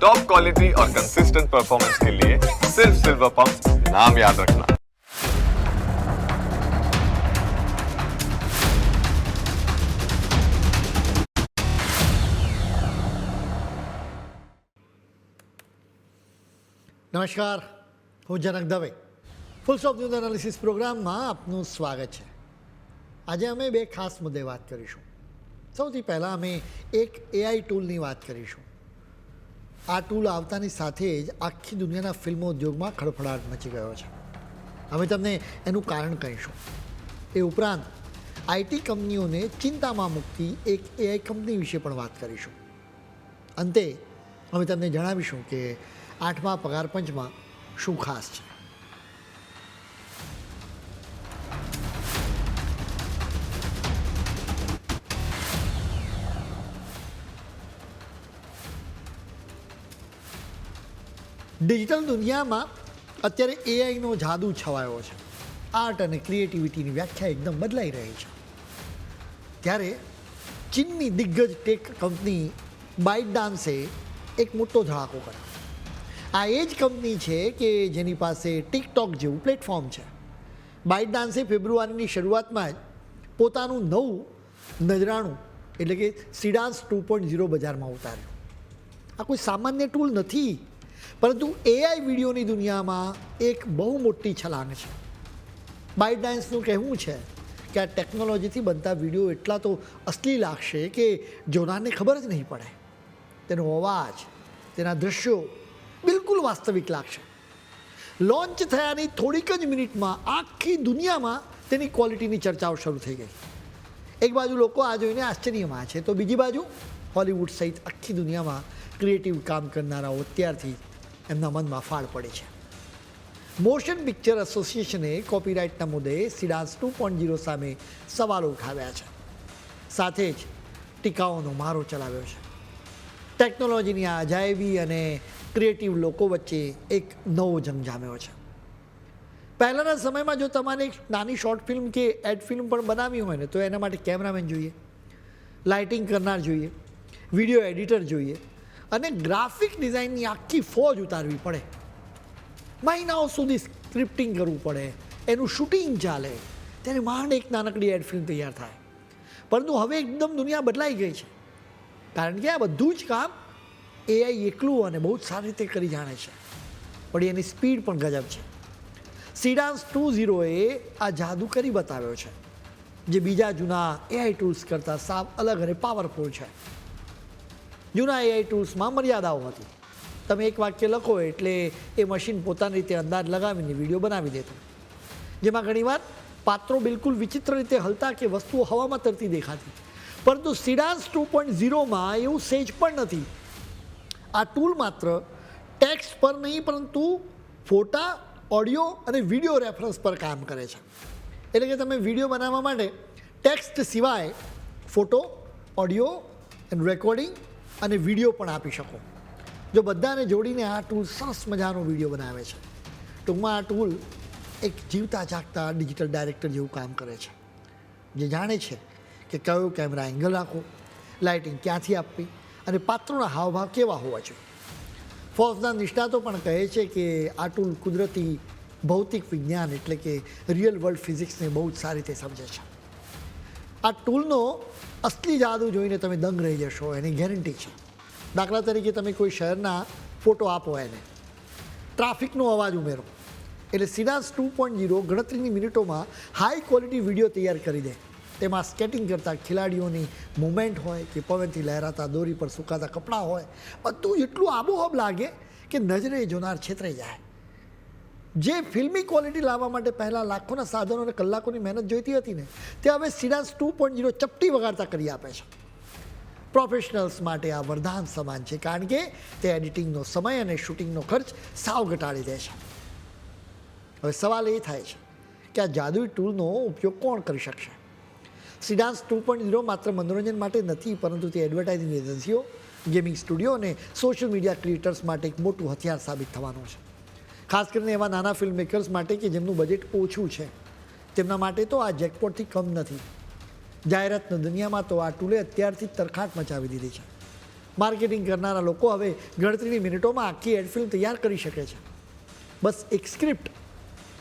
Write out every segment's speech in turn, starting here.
Top quality और consistent performance के लिए सिर्फ सिल्वर पंप नाम याद रखना। નમસ્કાર, હું Janak Dave. Full stop news analysis પ્રોગ્રામમાં આપનું સ્વાગત છે. આજે અમે બે ખાસ મુદ્દે વાત કરીશું. સૌથી પહેલાં અમે એક એઆઈ ટૂલની વાત કરીશું. આ ટૂલ આવતાની સાથે જ આખી દુનિયાના ફિલ્મ ઉદ્યોગમાં ખળભળાટ મચી ગયો છે. અમે તમને એનું કારણ કહીશું. એ ઉપરાંત આઈટી કંપનીઓને ચિંતામાં મૂકતી એક એઆઈ કંપની વિશે પણ વાત કરીશું. અંતે અમે તમને જણાવીશું કે 8મા પગાર પંચમાં શું ખાસ છે. ડિજિટલ દુનિયામાં અત્યારે એઆઈનો જાદુ છવાયો છે. આર્ટ અને ક્રિએટિવિટીની વ્યાખ્યા એકદમ બદલાઈ રહી છે. ત્યારે ચીનની દિગ્ગજ ટેક કંપની બાઇટડાન્સે એક મોટો ધડાકો કર્યો. આ એ જ કંપની છે કે જેની પાસે ટિકટોક જેવું પ્લેટફોર્મ છે. બાઇટડાન્સે ફેબ્રુઆરીની શરૂઆતમાં જ પોતાનું નવું નજરાણું એટલે કે સિડાન્સ 2.0 બજારમાં ઉતાર્યું. આ કોઈ સામાન્ય ટૂલ નથી, પરંતુ એઆઈ વિડીયોની દુનિયામાં એક બહુ મોટી છલાંગ છે. બાઇટડાન્સનું કહેવું છે કે આ ટેકનોલોજીથી બનતા વિડીયો એટલા તો અસલી લાગશે કે જોનારને ખબર જ નહીં પડે. તેનો અવાજ, તેના દ્રશ્યો બિલકુલ વાસ્તવિક લાગશે. લોન્ચ થયાની થોડીક જ મિનિટમાં આખી દુનિયામાં તેની ક્વોલિટીની ચર્ચાઓ શરૂ થઈ ગઈ. એક બાજુ લોકો આ જોઈને આશ્ચર્યમાં છે, તો બીજી બાજુ હોલિવૂડ સહિત આખી દુનિયામાં ક્રિએટિવ કામ કરનારાઓ અત્યારથી એમના મનમાં ફાળ પડી છે. મોશન પિક્ચર એસોસિએશને કોપીરાઇટના મુદ્દે સિડાન્સ 2.0 સામે સવાલો ઉઠાવ્યા છે. સાથે જ ટીકાઓનો મારો ચલાવ્યો છે. ટેકનોલોજીની આ અજાયબી અને ક્રિએટિવ લોકો વચ્ચે એક નવો જંગ જામ્યો છે. પહેલાંના સમયમાં જો તમારે એક નાની શોર્ટ ફિલ્મ કે એડ ફિલ્મ પણ બનાવવી હોય ને તો એના માટે કેમેરામેન જોઈએ, લાઇટિંગ કરનાર જોઈએ, વિડીયો એડિટર જોઈએ અને ગ્રાફિક ડિઝાઇનની આખી ફોજ ઉતારવી પડે. મહિનાઓ સુધી સ્ક્રિપ્ટિંગ કરવું પડે, એનું શૂટિંગ ચાલે, ત્યારે માંડ એક નાનકડી એડ ફિલ્મ તૈયાર થાય. પરંતુ હવે એકદમ દુનિયા બદલાઈ ગઈ છે, કારણ કે આ બધું જ કામ એઆઈ એકલું અને બહુ જ સારી રીતે કરી જાણે છે. પણ એની સ્પીડ પણ ગજબ છે. સિડાન્સ 2.0એ આ જાદુ કરી બતાવ્યો છે, જે બીજા જૂના એઆઈ ટૂલ્સ કરતાં સાવ અલગ અને પાવરફુલ છે. જૂના એઆઈ ટૂલ્સમાં મર્યાદાઓ હતી. તમે એક વાક્ય લખો એટલે એ મશીન પોતાની રીતે અંદાજ લગાવીને વિડીયો બનાવી દેતું, જેમાં ઘણીવાર પાત્રો બિલકુલ વિચિત્ર રીતે હલતા કે વસ્તુઓ હવામાં તરતી દેખાતી. પરંતુ સિડાન્સ 2.0માં એવું સહેજ પણ નથી. આ ટૂલ માત્ર ટેક્સ્ટ પર નહીં, પરંતુ ફોટા, ઓડિયો અને વિડીયો રેફરન્સ પર કામ કરે છે. એટલે કે તમે વિડીયો બનાવવા માટે ટેક્સ્ટ સિવાય ફોટો, ઓડિયો એન્ડ રેકોર્ડિંગ અને વિડીયો પણ આપી શકો. જો બધાને જોડીને આ ટૂલ સરસ મજાનો વિડીયો બનાવે છે. ટૂંકમાં આ ટૂલ એક જીવતા જાગતા ડિજિટલ ડાયરેક્ટર જેવું કામ કરે છે, જે જાણે છે કે કયો કેમેરા એંગલ રાખવો, લાઇટિંગ ક્યાંથી આપવી અને પાત્રોના હાવભાવ કેવા હોવા જોઈએ. ફોર્સના નિષ્ણાતો પણ કહે છે કે આ ટૂલ કુદરતી ભૌતિક વિજ્ઞાન એટલે કે રિયલ વર્લ્ડ ફિઝિક્સને બહુ જ સારી રીતે સમજે છે. આ ટૂલનો અસલી જાદુ જોઈને તમે દંગ રહી જશો, એની ગેરંટી છે. દાખલા તરીકે તમે કોઈ શહેરના ફોટો આપો, એને ટ્રાફિકનો અવાજ ઉમેરો એટલે સિડાન્સ 2.0 ગણતરીની મિનિટોમાં હાઈ ક્વોલિટી વિડીયો તૈયાર કરી દે. તેમાં સ્કેટિંગ કરતા ખેલાડીઓની મુવમેન્ટ હોય કે પવનથી લહેરાતા દોરી પર સુકાતા કપડાં હોય, બધું એટલું આબોહબ લાગે કે નજરે જોનાર છેતરાઈ જાય. જે ફિલ્મી ક્વોલિટી લાવવા માટે પહેલાં લાખોના સાધનો અને કલાકોની મહેનત જોઈતી હતી ને, તે હવે સિડાન્સ 2.0 ચપટી વગાડતા કરી આપે છે. પ્રોફેશનલ્સ માટે આ વરદાન સમાન છે, કારણ કે તે એડિટિંગનો સમય અને શૂટિંગનો ખર્ચ સાવ ઘટાડી દે છે. હવે સવાલ એ થાય છે કે આ જાદુઈ ટૂલનો ઉપયોગ કોણ કરી શકશે? સિડાન્સ 2.0 માત્ર મનોરંજન માટે નથી, પરંતુ તે એડવર્ટાઇઝિંગ એજન્સીઓ, ગેમિંગ સ્ટુડિયો અને સોશિયલ મીડિયા ક્રિએટર્સ માટે એક મોટું હથિયાર સાબિત થવાનું છે. ખાસ કરીને એવા નાના ફિલ્મ મેકર્સ માટે કે જેમનું બજેટ ઓછું છે, તેમના માટે તો આ જેકપોટથી કમ નથી. જાહેરાતની દુનિયામાં તો આ ટૂલે અત્યારથી તરખાટ મચાવી દીધી છે. માર્કેટિંગ કરનારા લોકો હવે ગણતરીની મિનિટોમાં આખી એડ ફિલ્મ તૈયાર કરી શકે છે. બસ એક સ્ક્રિપ્ટ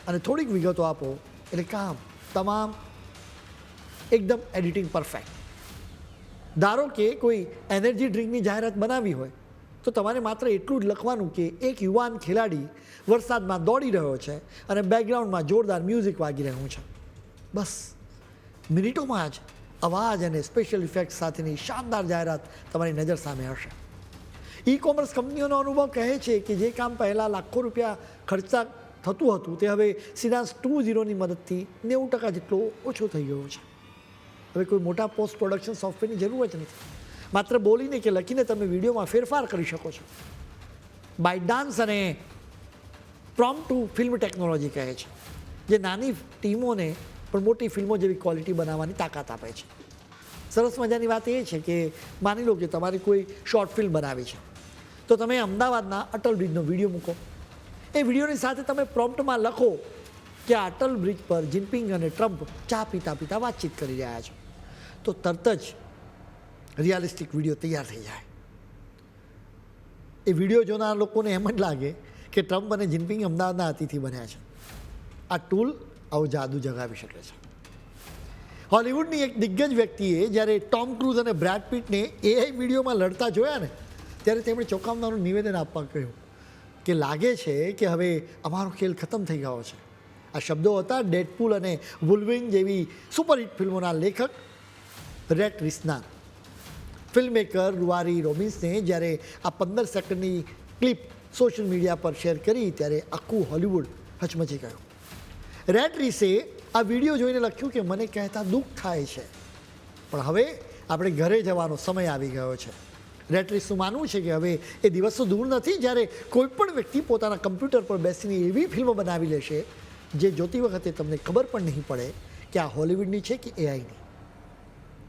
અને થોડીક વિગતો આપો એટલે કામ તમામ એકદમ એડિટિંગ પરફેક્ટ. ધારો કે કોઈ એનર્જી ડ્રિંકની જાહેરાત બનાવી હોય તો તમારે માત્ર એટલું જ લખવાનું કે એક યુવાન ખેલાડી વરસાદમાં દોડી રહ્યો છે અને બેકગ્રાઉન્ડમાં જોરદાર મ્યુઝિક વાગી રહ્યું છે. બસ મિનિટોમાં જ અવાજ અને સ્પેશિયલ ઇફેક્ટ સાથેની શાનદાર જાહેરાત તમારી નજર સામે હશે. ઈ કોમર્સ કંપનીઓનો અનુભવ કહે છે કે જે કામ પહેલાં લાખો રૂપિયા ખર્ચા થતું હતું તે હવે સિડાન્સ 2.0ની મદદથી 90% જેટલો ઓછો થઈ ગયો છે. હવે કોઈ મોટા પોસ્ટ પ્રોડક્શન સોફ્ટવેરની જરૂર જ નથી. માત્ર બોલીને કે લખીને તમે વિડીયોમાં ફેરફાર કરી શકો છો. બાઇટડાન્સ અને પ્રોમ્પ્ટ ટુ ફિલ્મ ટેકનોલોજી કહે છે જે નાની ટીમોને પણ મોટી ફિલ્મો જેવી ક્વોલિટી બનાવવાની તાકાત આપે છે. સરસ મજાની વાત એ છે કે માની લો કે તમારી કોઈ શોર્ટ ફિલ્મ બનાવી છે તો તમે અમદાવાદના અટલ બ્રિજનો વિડીયો મૂકો. એ વિડીયોની સાથે તમે પ્રોમ્પ્ટમાં લખો કે આ અટલ બ્રિજ પર જિનપિંગ અને ટ્રમ્પ ચા પીતા પીતા વાતચીત કરી રહ્યા છે તો તરત જ રિયાલિસ્ટિક વિડીયો તૈયાર થઈ જાય. એ વિડીયો જોનાર લોકોને એમ જ લાગે કે ટ્રમ્પ અને જિનપિંગ અમદાવાદના અતિથિ બન્યા છે. આ ટૂલ આવું જાદુ જગાવી શકે છે. હોલિવૂડની એક દિગ્ગજ વ્યક્તિએ જ્યારે ટોમ ક્રૂઝ અને બ્રેડ પિટને એઆઈ વિડીયોમાં લડતા જોયા ને ત્યારે તેમણે ચોંકાવનારું નિવેદન આપવા કહ્યું કે લાગે છે કે હવે અમારો ખેલ ખતમ થઈ ગયો છે. આ શબ્દો હતા ડેડપૂલ અને વુલ્વરીન જેવી સુપરહિટ ફિલ્મોના લેખક રેટ રિસના. ફિલ્મમેકર રૂઆરી રોબિન્સને જ્યારે આ 15 સેકન્ડની ક્લિપ સોશિયલ મીડિયા પર શેર કરી ત્યારે આખું હોલિવૂડ હચમચી ગયું. રેટ રિસે આ વિડીયો જોઈને લખ્યું કે મને કહેતા દુઃખ થાય છે પણ હવે આપણે ઘરે જવાનો સમય આવી ગયો છે. રેટ રિસનું માનવું છે કે હવે એ દિવસો દૂર નથી જ્યારે કોઈ પણ વ્યક્તિ પોતાના કમ્પ્યુટર પર બેસીને એવી ફિલ્મ બનાવી લેશે જે જોતી વખતે તમને ખબર પણ નહીં પડે કે આ હોલિવૂડની છે કે એઆઈની.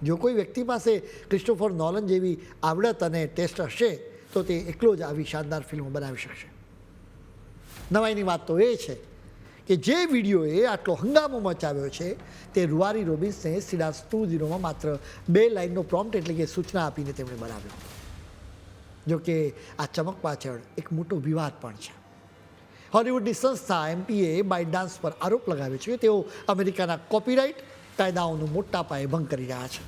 જો કોઈ વ્યક્તિ પાસે ક્રિસ્ટોફર નોલન જેવી આવડત અને ટેસ્ટ હશે તો તે એકલો જ આવી શાનદાર ફિલ્મો બનાવી શકશે. નવાઈની વાત તો એ છે કે જે વિડીયોએ આટલો હંગામો મચાવ્યો છે તે રૂઆરી રોબિન્સને સિડાન્સ 2.0માં માત્ર 2 લાઇનનો પ્રોમ્પ્ટ એટલે કે સૂચના આપીને તેમણે બનાવ્યો. જો કે આ ચમક પાછળ એક મોટો વિવાદ પણ છે. હોલિવૂડની સંસ્થા એમપીએ બાઇટડાન્સ પર આરોપ લગાવ્યો છે કે તેઓ અમેરિકાના કોપીરાઇટ કાયદાઓનું મોટા પાયે ભંગ કરી રહ્યા છે.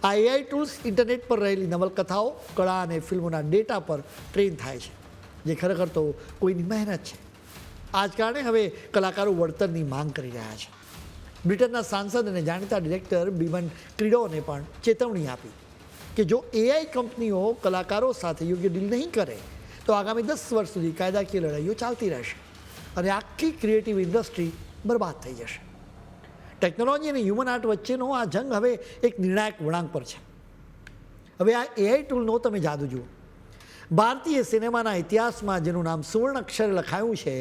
આ એઆઈ ટૂલ્સ ઇન્ટરનેટ પર રહેલી નવલકથાઓ કળા અને ફિલ્મોના ડેટા પર ટ્રેન થાય છે જે ખરેખર તો કોઈની મહેનત છે. આ જ કારણે હવે કલાકારો વળતરની માંગ કરી રહ્યા છે. બ્રિટનના સાંસદ અને જાણીતા ડિરેક્ટર બીમન ક્રીડોને પણ ચેતવણી આપી કે જો એઆઈ કંપનીઓ કલાકારો સાથે યોગ્ય ડીલ નહીં કરે તો આગામી 10 વર્ષ સુધી કાયદાકીય લડાઈઓ ચાલતી રહેશે અને આખી ક્રિએટિવ ઇન્ડસ્ટ્રી બરબાદ થઈ જશે. ટેકનોલોજી અને હ્યુમન આર્ટ વચ્ચેનો આ જંગ હવે એક નિર્ણાયક વળાંક પર છે. હવે આ એઆઈ ટૂલનો તમે જાદુ જુઓ. ભારતીય સિનેમાના ઇતિહાસમાં જેનું નામ સુવર્ણ અક્ષરે લખાયું છે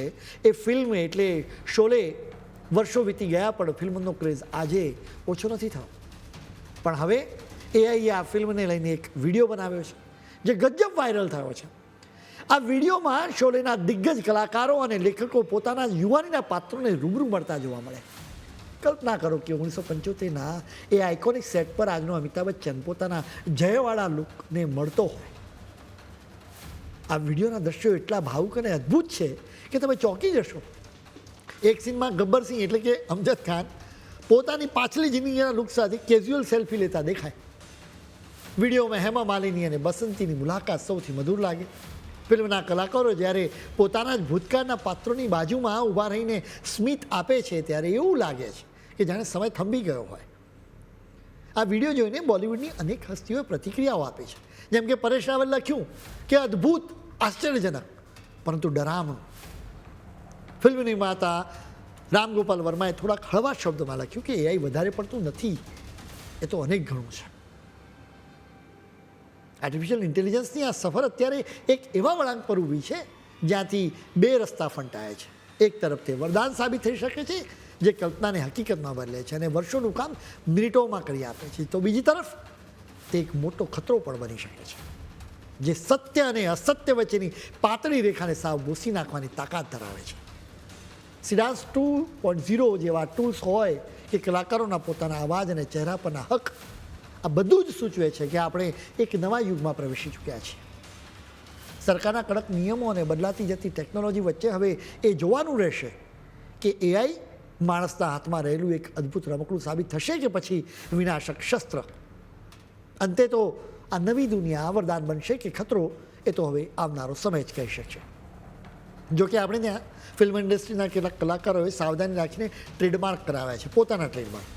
એ ફિલ્મ એટલે શોલે વર્ષો વીતી ગયા પણ ફિલ્મનો ક્રેઝ આજે ઓછો નથી થયો. પણ હવે એઆઈએ આ ફિલ્મને લઈને એક વિડીયો બનાવ્યો છે જે ગજબ વાયરલ થયો છે. આ વિડીયોમાં શોલેના દિગ્ગજ કલાકારો અને લેખકો પોતાના યુવાનીના પાત્રોને રૂબરૂ મળતા જોવા મળે. કલ્પના કરો કે 1975ના એ આઇકોનિક સેટ પર આજનો અમિતાભ બચ્ચન પોતાના જયવાળા લુકને મળતો હોય. આ વિડીયોના દ્રશ્યો એટલા ભાવુક અને અદ્ભુત છે કે તમે ચોંકી જશો. એક સીનમાં ગબ્બરસિંહ એટલે કે અમજદ ખાન પોતાની પાછલી જિંદગીના લુક સાથે કેઝ્યુઅલ સેલ્ફી લેતા દેખાય. વિડીયોમાં હેમા માલિની અને બસંતીની મુલાકાત સૌથી મધુર લાગે. ફિલ્મના કલાકારો જ્યારે પોતાના જ ભૂતકાળના પાત્રોની બાજુમાં ઊભા રહીને સ્મિત આપે છે ત્યારે એવું લાગે છે કે જાણે સમય થંભી ગયો હોય. આ વિડીયો જોઈને બોલિવૂડની અનેક હસ્તીઓએ પ્રતિક્રિયાઓ આપી છે. જેમ કે પરેશ રાવલે લખ્યું કે અદ્ભુત, આશ્ચર્યજનક પરંતુ ડરામણું. ફિલ્મ નિર્માતા રામગોપાલ વર્માએ થોડાક હળવા શબ્દોમાં લખ્યું કે એઆઈ વધારે પડતું નથી, એ તો અનેક ઘણું છે. આર્ટિફિશિયલ ઇન્ટેલિજન્સની આ સફર અત્યારે એક એવા વળાંક પર ઊભી છે જ્યાંથી 2 રસ્તા ફંટાયા છે. એક તરફ તે વરદાન સાબિત થઈ શકે છે જે કલ્પનાને હકીકતમાં બદલે છે અને વર્ષોનું કામ મિનિટોમાં કરી આપે છે. તો બીજી તરફ તે એક મોટો ખતરો પણ બની શકે છે જે સત્ય અને અસત્ય વચ્ચેની પાતળી રેખાને સાવ ભૂસી નાખવાની તાકાત ધરાવે છે. સિડાન્સ 2.0 જેવા ટૂલ્સ હોય કે કલાકારોના પોતાના અવાજ અને ચહેરા પરના હક આ બધું જ સૂચવે છે કે આપણે એક નવા યુગમાં પ્રવેશી ચૂક્યા છીએ. સરકારના કડક નિયમો અને બદલાતી જતી ટેકનોલોજી વચ્ચે હવે એ જોવાનું રહેશે કે એઆઈ માણસના હાથમાં રહેલું એક અદ્ભુત રમકડું સાબિત થશે કે પછી વિનાશક શસ્ત્ર. અંતે તો આ નવી દુનિયા વરદાન બનશે કે ખતરો, એ તો હવે આવનારો સમય જ કહી શકશે. જો કે આપણે ત્યાં ફિલ્મ ઇન્ડસ્ટ્રીના કેટલાક કલાકારોએ સાવધાની રાખીને ટ્રેડમાર્ક કરાવ્યા છે, પોતાના ટ્રેડમાર્ક.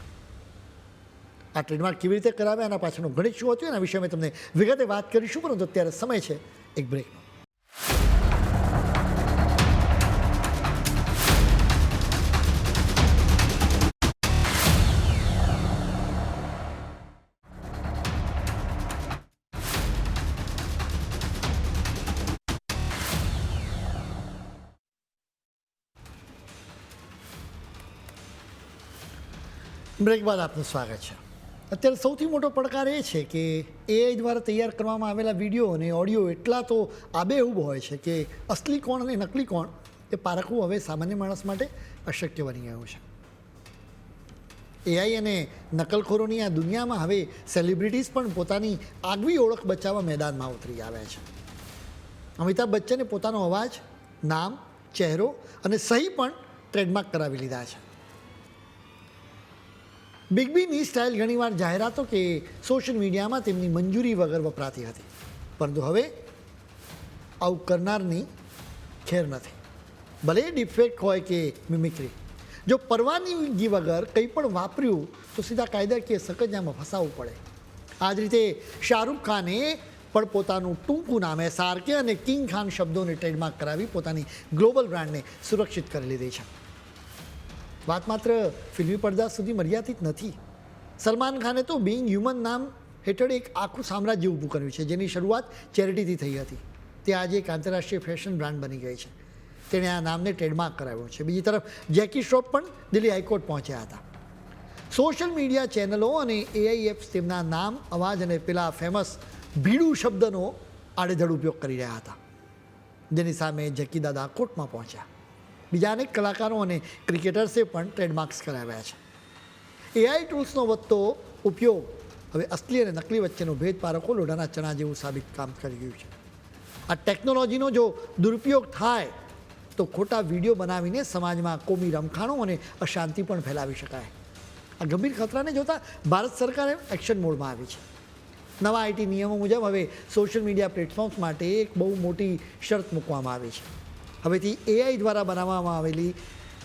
આ ટ્રેડમાર્ક કેવી રીતે કરાવ્યા, એના પાછળનું ગણિત શું હતું, એના વિશે અમે તમને વિગતે વાત કરીશું, પરંતુ અત્યારે સમય છે એક બ્રેકનો. બ્રેક બાદ આપનું સ્વાગત છે. અત્યારે સૌથી મોટો પડકાર એ છે કે એઆઈ દ્વારા તૈયાર કરવામાં આવેલા વિડીયો અને ઓડિયો એટલા તો આબેહૂબ હોય છે કે અસલી કોણ અને નકલી કોણ એ પારખવું હવે સામાન્ય માણસ માટે અશક્ય બની ગયું છે. એઆઈ અને નકલખોરોની આ દુનિયામાં હવે સેલિબ્રિટીઝ પણ પોતાની આગવી ઓળખ બચાવવા મેદાનમાં ઉતરી આવ્યા છે. અમિતાભ બચ્ચને પોતાનો અવાજ, નામ, ચહેરો અને સહી પણ ટ્રેડમાર્ક કરાવી લીધા છે. બિગ બીની સ્ટાઇલ ઘણીવાર જાહેરાતો કે સોશિયલ મીડિયામાં તેમની મંજૂરી વગર વપરાતી હતી, પરંતુ હવે આવું કરનારની ખેર નથી. ભલે ડીપફેક હોય કે મિમિક્રી, જો પરવાનગી વગર કંઈ પણ વાપર્યું તો સીધા કાયદાકીય સકંજામાં ફસાવવું પડે. આ જ રીતે શાહરૂખ ખાને પણ પોતાનું ટૂંકું નામ SRK અને કિંગ ખાન શબ્દોને ટ્રેડમાર્ક કરાવી પોતાની ગ્લોબલ બ્રાન્ડને સુરક્ષિત કરી લીધી છે. વાત માત્ર ફિલ્મી પડદા સુધી મર્યાદિત નથી. સલમાન ખાને તો બિંગ હ્યુમન નામ હેઠળ એક આખું સામ્રાજ્ય ઊભું કર્યું છે, જેની શરૂઆત ચેરિટીથી થઈ હતી. તે આજે એક આંતરરાષ્ટ્રીય ફેશન બ્રાન્ડ બની ગઈ છે. તેણે આ નામને ટ્રેડમાર્ક કરાવ્યું છે. બીજી તરફ જેકી શ્રોફ પણ દિલ્હી હાઈકોર્ટ પહોંચ્યા હતા. સોશિયલ મીડિયા ચેનલો અને એઆઈ એપ્સ તેમના નામ, અવાજ અને પેલા ફેમસ ભીડું શબ્દનો આડેધડ ઉપયોગ કરી રહ્યા હતા, જેની સામે જેકી દાદા કોર્ટમાં પહોંચ્યા. બીજા અનેક કલાકારો અને ક્રિકેટર્સે પણ ટ્રેડમાર્ક્સ કરાવ્યા છે. એઆઈ ટૂલ્સનો વધતો ઉપયોગ હવે અસલી અને નકલી વચ્ચેનો ભેદ પારખો લોઢાના ચણા જેવું સાબિત કામ કરી રહ્યું છે. આ ટેકનોલોજીનો જો દુરુપયોગ થાય તો ખોટા વિડીયો બનાવીને સમાજમાં કોમી રમખાણો અને અશાંતિ પણ ફેલાવી શકાય. આ ગંભીર ખતરાને જોતા ભારત સરકારે એક્શન મોડમાં આવી છે. નવા આઈટી નિયમો મુજબ હવે સોશિયલ મીડિયા પ્લેટફોર્મ્સ માટે એક બહુ મોટી શરત મૂકવામાં આવી છે. હવેથી એઆઈ દ્વારા બનાવવામાં આવેલી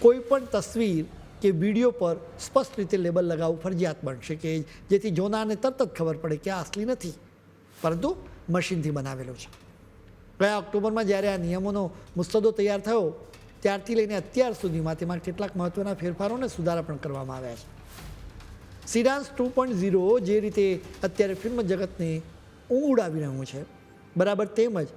કોઈ પણ તસવીર કે વિડીયો પર સ્પષ્ટ રીતે લેબલ લગાવવું ફરજિયાત બનશે, કે જેથી જોનારને તરત જ ખબર પડે કે આ અસલી નથી પરંતુ મશીનથી બનાવેલો છે. ગયા ઓક્ટોબરમાં જ્યારે આ નિયમોનો મુસદ્દો તૈયાર થયો ત્યારથી લઈને અત્યાર સુધીમાં તેમાં કેટલાક મહત્ત્વના ફેરફારો અને સુધારા પણ કરવામાં આવ્યા છે. સિડાન્સ 2.0 જે રીતે અત્યારે ફિલ્મ જગતને ઊંઘ ઉડાવી રહ્યું છે, બરાબર તેમજ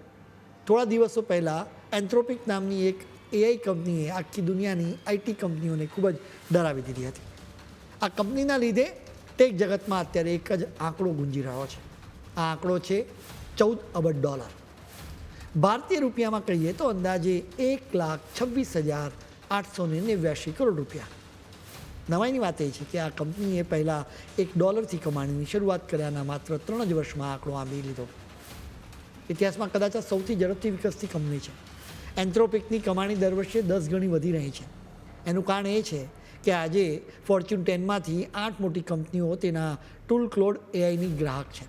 થોડા દિવસો પહેલાં એન્થ્રોપિક નામની એક એઆઈ કંપનીએ આખી દુનિયાની આઈટી કંપનીઓને ખૂબ જ ડરાવી દીધી હતી. આ કંપનીના લીધે ટેક જગતમાં અત્યારે એક જ આંકડો ગુંજી રહ્યો છે. આ આંકડો છે $14 અબજ. ભારતીય રૂપિયામાં કહીએ તો અંદાજે 1,26,889 કરોડ રૂપિયા. નવાઈની વાત એ છે કે આ કંપનીએ પહેલાં $1 કમાણીની શરૂઆત કર્યાના માત્ર 3 જ વર્ષમાં આંકડો આંબી લીધો. ઇતિહાસમાં કદાચ આ સૌથી ઝડપથી વિકસતી કંપની છે. એન્થ્રોપિકની કમાણી દર વર્ષે 10 ગણી વધી રહી છે. એનું કારણ એ છે કે આજે ફોર્ચ્યુન 10માંથી 8 મોટી કંપનીઓ તેના ટૂલ ક્લોડ એઆઈની ગ્રાહક છે.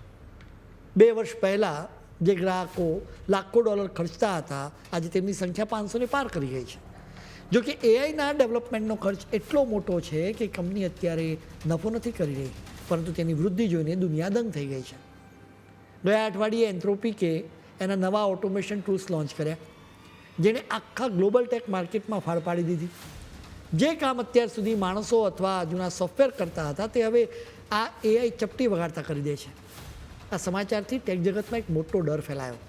2 વર્ષ પહેલાં જે ગ્રાહકો લાખો ડોલર ખર્ચતા હતા, આજે તેમની સંખ્યા 500ને પાર કરી ગઈ છે. જો કે એઆઈના ડેવલપમેન્ટનો ખર્ચ એટલો મોટો છે કે કંપની અત્યારે નફો નથી કરી રહી, પરંતુ તેની વૃદ્ધિ જોઈને દુનિયા દંગ થઈ ગઈ છે. ગયા અઠવાડિયે એન્થ્રોપિકે એના નવા ઓટોમેશન ટૂલ્સ લોન્ચ કર્યા, જેણે આખા ગ્લોબલ ટેક માર્કેટમાં ફાળ પાડી દીધી. જે કામ અત્યાર સુધી માણસો અથવા જૂના સોફ્ટવેર કરતા હતા તે હવે આ એઆઈ ચપટી વગાડતા કરી દે છે. આ સમાચારથી ટેક જગતમાં એક મોટો ડર ફેલાયો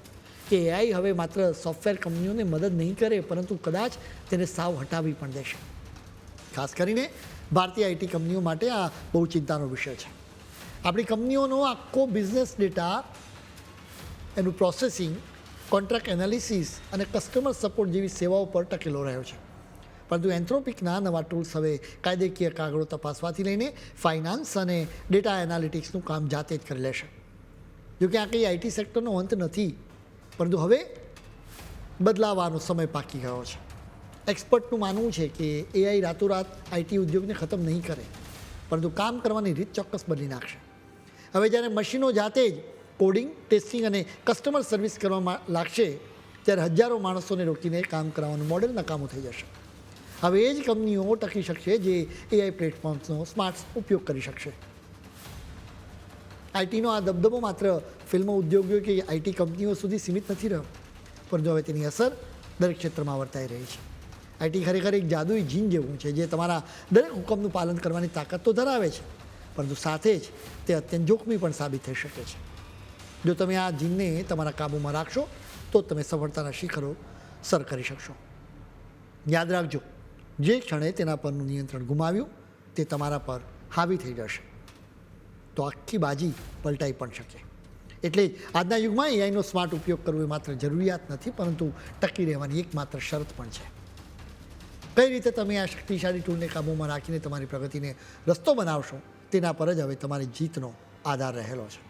કે એઆઈ હવે માત્ર સોફ્ટવેર કંપનીઓને મદદ નહીં કરે, પરંતુ કદાચ તેને સાવ હટાવી પણ દેશે. ખાસ કરીને ભારતીય આઈટી કંપનીઓ માટે આ બહુ ચિંતાનો વિષય છે. આપણી કંપનીઓનો આખો બિઝનેસ ડેટા, એનું પ્રોસેસિંગ, કોન્ટ્રાક્ટ એનાલિસિસ અને કસ્ટમર સપોર્ટ જેવી સેવાઓ પર ટકેલો રહ્યો છે. પરંતુ એન્થ્રોપિકના નવા ટૂલ્સ હવે કાયદેકીય કાગળો તપાસવાથી લઈને ફાઇનાન્સ અને ડેટા એનાલિટિક્સનું કામ જાતે જ કરી લેશે. જો કે આ કંઈ આઈટી સેક્ટરનો અંત નથી, પરંતુ હવે બદલાવાનો સમય પાકી ગયો છે. એક્સપર્ટનું માનવું છે કે એઆઈ રાતોરાત આઈટી ઉદ્યોગને ખતમ નહીં કરે, પરંતુ કામ કરવાની રીત ચોક્કસ બદલી નાખશે. હવે જ્યારે મશીનો જાતે જ કોડિંગ, ટેસ્ટિંગ અને કસ્ટમર સર્વિસ કરવામાં લાગશે, ત્યારે હજારો માણસોને રોકીને કામ કરાવવાનું મોડેલ નકામું થઈ જશે. હવે એ જ કંપનીઓ ટકી શકશે જે એઆઈ પ્લેટફોર્મ્સનો સ્માર્ટ ઉપયોગ કરી શકશે. આઈટીનો આ દબદબો માત્ર ફિલ્મ ઉદ્યોગો કે આઈટી કંપનીઓ સુધી સીમિત નથી રહ્યો, પરંતુ હવે તેની અસર દરેક ક્ષેત્રમાં વર્તાઈ રહી છે. આઈટી ખરેખર એક જાદુઈ જીન જેવું છે જે તમારા દરેક હુકમનું પાલન કરવાની તાકાત તો ધરાવે છે, પરંતુ સાથે જ તે અત્યંત જોખમી પણ સાબિત થઈ શકે છે. જો તમે આ જીનને તમારા કાબૂમાં રાખશો તો તમે સફળતાના શિખરો સર કરી શકશો. યાદ રાખજો, જે ક્ષણે તેના પરનું નિયંત્રણ ગુમાવ્યું તે તમારા પર હાવી થઈ જશે, તો આખી બાજી પલટાઈ પણ શકે. એટલે જ આજના યુગમાં એઆઈનો સ્માર્ટ ઉપયોગ કરવો એ માત્ર જરૂરિયાત નથી, પરંતુ ટકી રહેવાની એકમાત્ર શરત પણ છે. કઈ રીતે તમે આ શક્તિશાળી ટૂલને કાબૂમાં રાખીને તમારી પ્રગતિને રસ્તો બનાવશો તેના પર જ હવે તમારી જીતનો આધાર રહેલો છે.